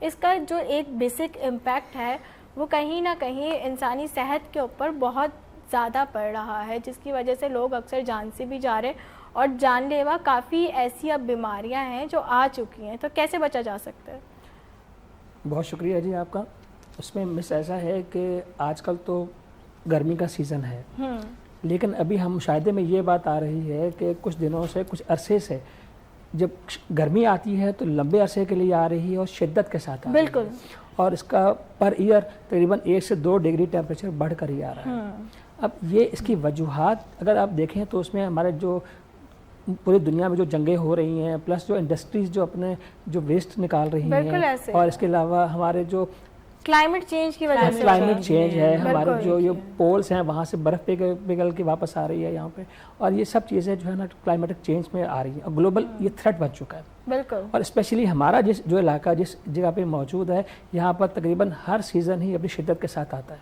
اس کا جو ایک بیسک امپیکٹ ہے وہ کہیں نہ کہیں انسانی صحت کے اوپر بہت زیادہ پڑ رہا ہے، جس کی وجہ سے لوگ اکثر جان سے بھی جا رہے اور جان لیوا کافی ایسی اب بیماریاں ہیں جو آ چکی ہیں. تو کیسے بچا جا سکتا ہے؟ بہت شکریہ جی آپ کا. اس میں مس ایسا ہے کہ آج کل تو گرمی کا سیزن ہے، لیکن ابھی ہم مشاہدے میں یہ بات آ رہی ہے کہ کچھ دنوں سے، کچھ عرصے سے جب گرمی آتی ہے تو لمبے عرصے کے لیے آ رہی ہے اور شدت کے ساتھ آ رہی ہے. بالکل. اور اس کا پر ایئر تقریباً 1 سے 2 ڈگری ٹیمپریچر بڑھ کر ہی آ رہا ہے. اب یہ اس کی وجوہات اگر آپ دیکھیں تو اس میں ہمارے جو پوری دنیا میں جو جنگیں ہو رہی ہیں، پلس جو انڈسٹریز جو اپنے جو ویسٹ نکال رہی ہیں، اور اس کے علاوہ ہمارے جو کلائمیٹ چینج کی وجہ سے کلائمیٹ چینج ہے، ہمارے جو یہ پولس ہیں وہاں سے برف پگھل کے واپس آ رہی ہے یہاں پہ، اور یہ سب چیزیں جو ہے نا کلائمیٹک چینج میں آ رہی ہیں اور گلوبل یہ تھریٹ بن چکا ہے. بالکل. اور اسپیشلی ہمارا جو علاقہ جس جگہ پہ موجود ہے، یہاں پر تقریباً ہر سیزن ہی اپنی شدت کے ساتھ آتا ہے.